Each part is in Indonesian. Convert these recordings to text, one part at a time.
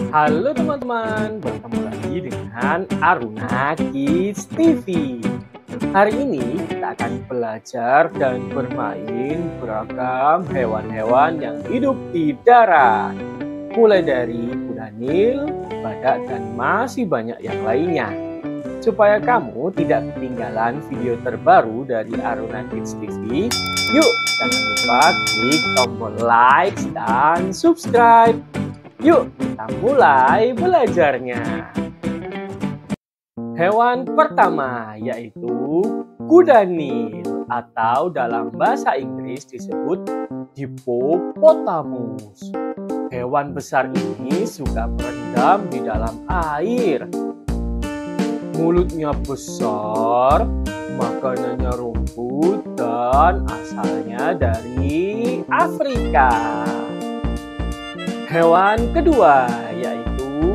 Halo teman-teman, bertemu lagi dengan Aruna Kids TV. Hari ini kita akan belajar dan bermain beragam hewan-hewan yang hidup di darat. Mulai dari kuda Nil, badak, dan masih banyak yang lainnya. Supaya kamu tidak ketinggalan video terbaru dari Aruna Kids TV, yuk jangan lupa klik tombol like dan subscribe. Yuk kita mulai belajarnya. Hewan pertama yaitu kuda Nil atau dalam bahasa Inggris disebut hippopotamus. Hewan besar ini suka berendam di dalam air. Mulutnya besar, makanannya rumput dan asalnya dari Afrika. Hewan kedua yaitu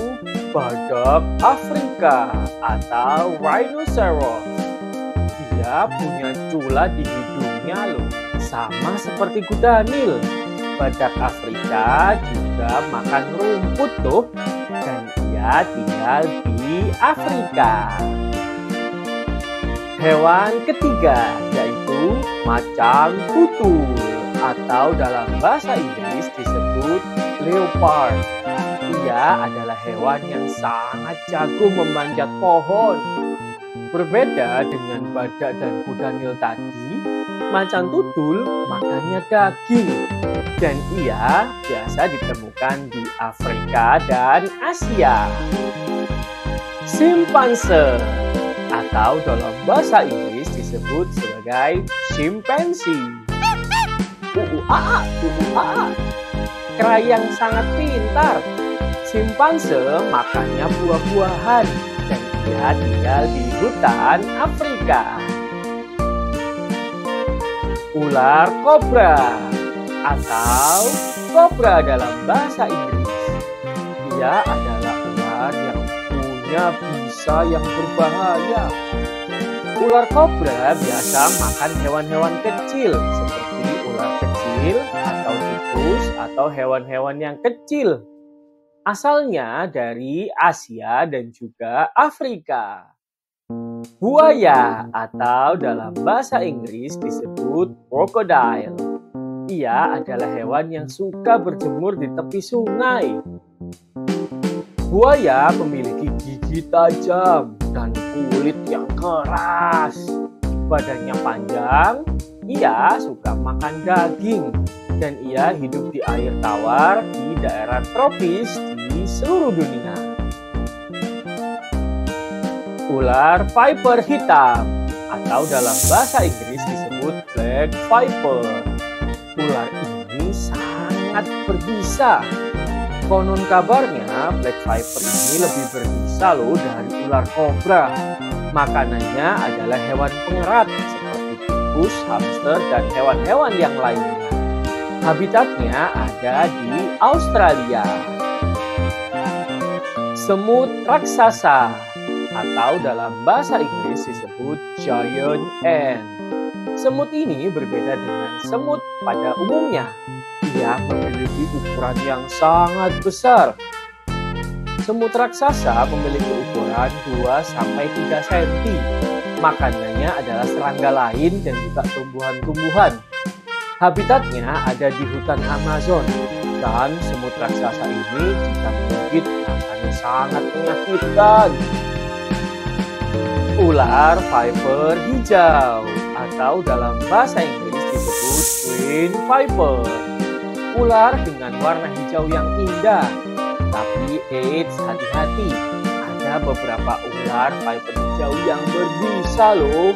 badak Afrika atau rhinoceros. Dia punya cula di hidungnya loh, sama seperti kuda Nil. Badak Afrika juga makan rumput tuh, dan dia tinggal di Afrika. Hewan ketiga yaitu macan tutul atau dalam bahasa Inggris disebut leopard. Ia adalah hewan yang sangat jago memanjat pohon. Berbeda dengan badak dan kuda Nil tadi, macan tutul makannya daging dan ia biasa ditemukan di Afrika dan Asia. Simpanse atau dalam bahasa Inggris disebut sebagai chimpanzee. Kera yang sangat pintar. Simpanse makannya buah-buahan dan dia tinggal di hutan Afrika. Ular kobra atau kobra dalam bahasa Inggris. Dia adalah ular yang punya bisa yang berbahaya. Ular kobra biasa makan hewan-hewan kecil seperti ular kecil atau tikus atau hewan-hewan yang kecil. Asalnya dari Asia dan juga Afrika. Buaya atau dalam bahasa Inggris disebut crocodile. Ia adalah hewan yang suka berjemur di tepi sungai. Buaya memiliki gigi tajam dan kulit yang keras. Badannya panjang, ia suka makan daging dan ia hidup di air tawar di daerah tropis di seluruh dunia. Ular viper hitam atau dalam bahasa Inggris disebut black viper. Ular ini sangat berbisa. Konon kabarnya black viper ini lebih berbisa loh dari ular kobra. Makanannya adalah hewan pengerat seperti tikus, hamster, dan hewan-hewan yang lainnya. Habitatnya ada di Australia. Semut raksasa atau dalam bahasa Inggris disebut giant ant. Semut ini berbeda dengan semut pada umumnya. Ia memiliki ukuran yang sangat besar. Semut raksasa memiliki ukuran 2-3 cm. Makanannya adalah serangga lain dan juga tumbuhan-tumbuhan. Habitatnya ada di hutan Amazon. Dan semut raksasa ini jika menggigit rasanya sangat menyakitkan. Ular viper hijau atau dalam bahasa Inggris disebut green viper. Ular dengan warna hijau yang indah. Tapi hati-hati, ada beberapa ular viper hijau yang berbisa loh.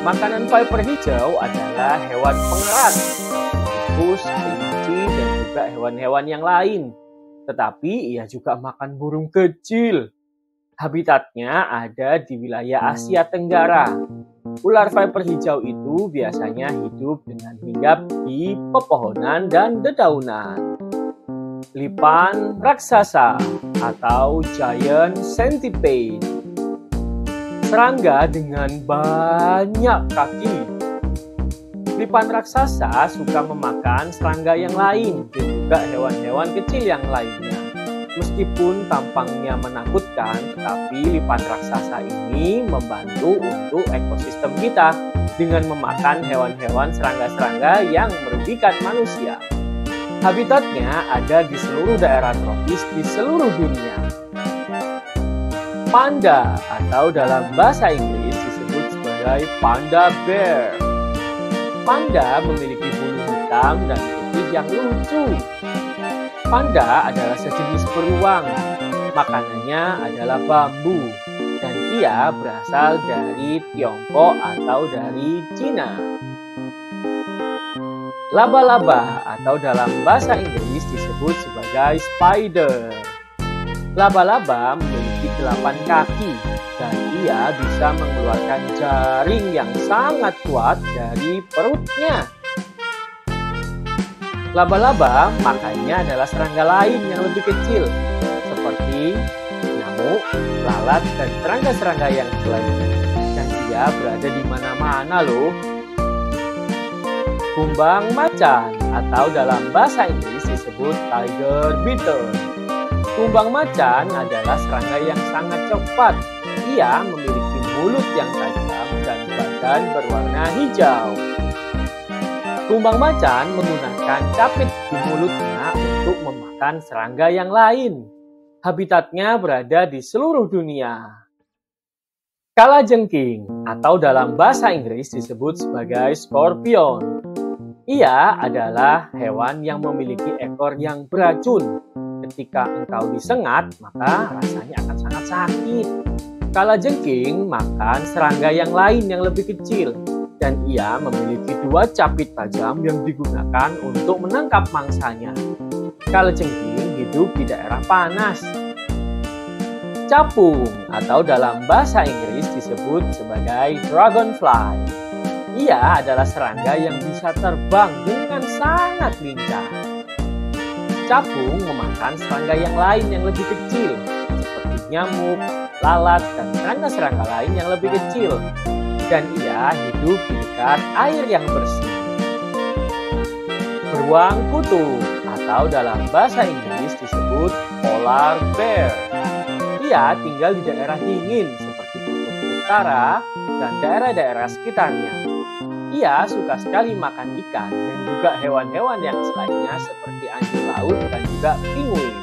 Makanan viper hijau adalah hewan pengerat, tikus, kelinci, dan juga hewan-hewan yang lain. Tetapi ia juga makan burung kecil. Habitatnya ada di wilayah Asia Tenggara. Ular viper hijau itu biasanya hidup dengan hinggap di pepohonan dan dedaunan. Lipan raksasa atau giant centipede. Serangga dengan banyak kaki. Lipan raksasa suka memakan serangga yang lain dan juga hewan-hewan kecil yang lainnya. Meskipun tampangnya menakutkan, tetapi lipan raksasa ini membantu untuk ekosistem kita dengan memakan hewan-hewan serangga-serangga yang merugikan manusia. Habitatnya ada di seluruh daerah tropis di seluruh dunia. Panda atau dalam bahasa Inggris disebut sebagai panda bear. Panda memiliki bulu hitam dan putih yang lucu. Panda adalah sejenis beruang. Makanannya adalah bambu dan ia berasal dari Tiongkok atau dari Cina. Laba-laba atau dalam bahasa Inggris disebut sebagai spider. Laba-laba memiliki 8 kaki dan ia bisa mengeluarkan jaring yang sangat kuat dari perutnya. Laba-laba makannya adalah serangga lain yang lebih kecil, seperti nyamuk, lalat, dan serangga-serangga yang lainnya. Dan dia berada di mana-mana loh. Kumbang macan atau dalam bahasa Inggris disebut tiger beetle. Kumbang macan adalah serangga yang sangat cepat. Ia memiliki mulut yang tajam dan badan berwarna hijau. Kumbang macan menggunakan capit di mulutnya untuk memakan serangga yang lain. Habitatnya berada di seluruh dunia. Kalajengking atau dalam bahasa Inggris disebut sebagai scorpion. Ia adalah hewan yang memiliki ekor yang beracun. Ketika engkau disengat, maka rasanya akan sangat sakit. Kalajengking makan serangga yang lain yang lebih kecil. Dan ia memiliki 2 capit tajam yang digunakan untuk menangkap mangsanya. Kalajengking hidup di daerah panas. Capung atau dalam bahasa Inggris disebut sebagai dragonfly. Ia adalah serangga yang bisa terbang dengan sangat lincah. Capung memakan serangga yang lain yang lebih kecil, seperti nyamuk, lalat, dan serangga-serangga lain yang lebih kecil. Dan ia hidup di dekat air yang bersih. Beruang kutub atau dalam bahasa Inggris disebut polar bear. Ia tinggal di daerah dingin seperti kutub utara dan daerah-daerah sekitarnya. Ia suka sekali makan ikan dan juga hewan-hewan yang lainnya seperti anjing laut dan juga penguin.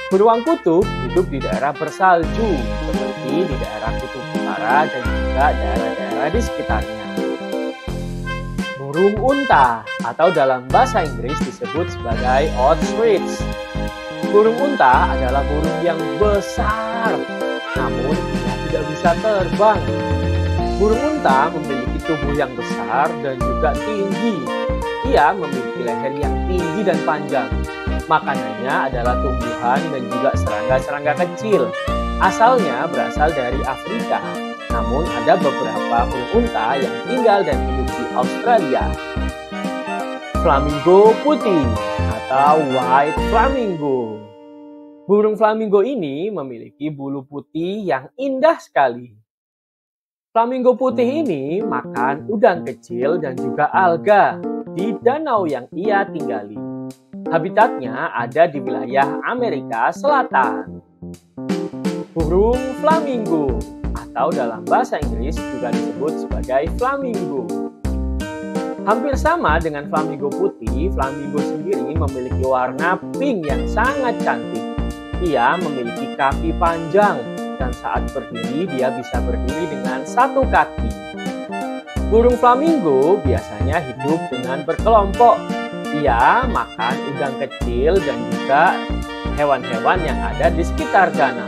Beruang kutub hidup di daerah bersalju seperti di daerah kutub utara dan juga daerah-daerah di sekitarnya. Burung unta atau dalam bahasa Inggris disebut sebagai ostrich. Burung unta adalah burung yang besar, namun ia tidak bisa terbang. Burung unta memiliki tubuh yang besar dan juga tinggi. Ia memiliki leher yang tinggi dan panjang. Makanannya adalah tumbuhan dan juga serangga-serangga kecil. Asalnya berasal dari Afrika, namun ada beberapa burung unta yang tinggal dan hidup di Australia. Flamingo putih atau white flamingo. Burung flamingo ini memiliki bulu putih yang indah sekali. Flamingo putih ini makan udang kecil dan juga alga di danau yang ia tinggali. Habitatnya ada di wilayah Amerika Selatan. Burung flamingo atau dalam bahasa Inggris juga disebut sebagai flamingo. Hampir sama dengan flamingo putih, flamingo sendiri memiliki warna pink yang sangat cantik. Ia memiliki kaki panjang dan saat berdiri dia bisa berdiri dengan 1 kaki. Burung flamingo biasanya hidup dengan berkelompok. Ia makan udang kecil dan juga hewan-hewan yang ada di sekitar danau.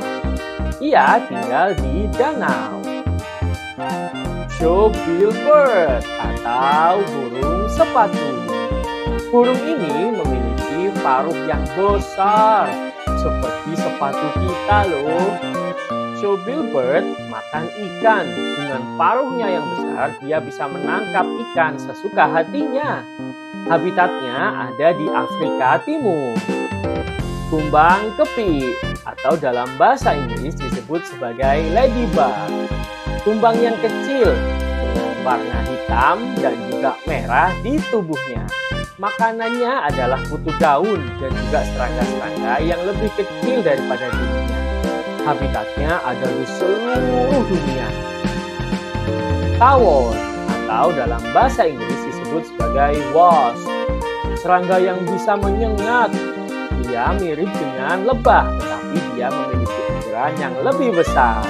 Ia tinggal di danau. Shoebill bird atau burung sepatu. Burung ini memiliki paruh yang besar seperti sepatu kita loh. Shoebill bird makan ikan. Dengan paruhnya yang besar, dia bisa menangkap ikan sesuka hatinya. Habitatnya ada di Afrika Timur. Kumbang kepik atau dalam bahasa Inggris disebut sebagai ladybug. Kumbang yang kecil dengan warna hitam dan juga merah di tubuhnya. Makanannya adalah kutu daun dan juga serangga-serangga yang lebih kecil daripada dirinya. Habitatnya ada di seluruh dunia. Tawon atau dalam bahasa Inggris disebut sebagai wasp, serangga yang bisa menyengat. Dia mirip dengan lebah, tetapi dia memiliki ukuran yang lebih besar.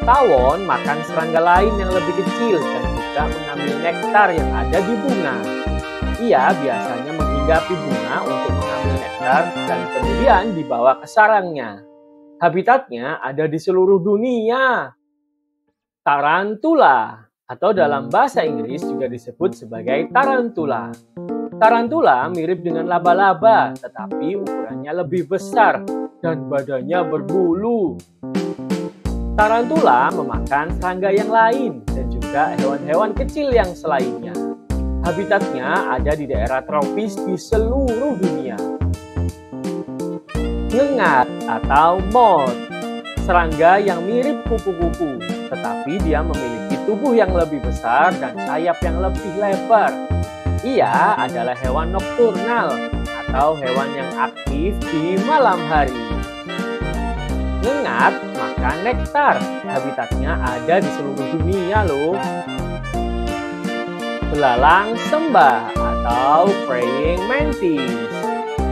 Tawon makan serangga lain yang lebih kecil dan juga mengambil nektar yang ada di bunga. Ia biasanya menghinggapi bunga untuk mengambil nektar dan kemudian dibawa ke sarangnya. Habitatnya ada di seluruh dunia. Tarantula atau dalam bahasa Inggris juga disebut sebagai tarantula. Tarantula mirip dengan laba-laba, tetapi ukurannya lebih besar dan badannya berbulu. Tarantula memakan serangga yang lain dan juga hewan-hewan kecil yang selainnya. Habitatnya ada di daerah tropis di seluruh dunia. Ngengat atau moth, serangga yang mirip kupu-kupu, tetapi dia memiliki tubuh yang lebih besar dan sayap yang lebih lebar. Ia adalah hewan nokturnal atau hewan yang aktif di malam hari. Ngengat makan nektar, habitatnya ada di seluruh dunia loh. Belalang sembah atau praying mantis,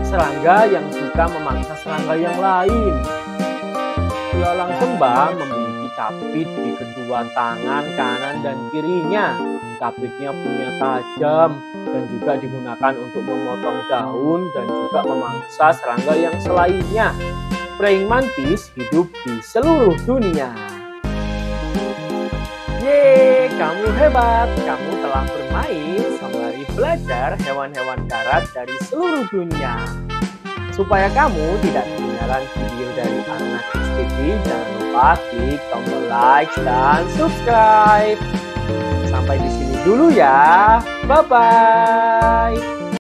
serangga yang suka memangsa serangga yang lain. Belalang sembah memiliki capit di kedua tangan kanan dan kirinya. Capitnya punya tajam dan juga digunakan untuk memotong daun dan juga memangsa serangga yang selainnya. Praying mantis hidup di seluruh dunia. Yeay, kamu hebat! Kamu telah bermain sembari belajar hewan-hewan darat dari seluruh dunia. Supaya kamu tidak ketinggalan video dari Aruna Kids TV, jangan lupa klik tombol like dan subscribe. Sampai di sini dulu ya. Bye-bye.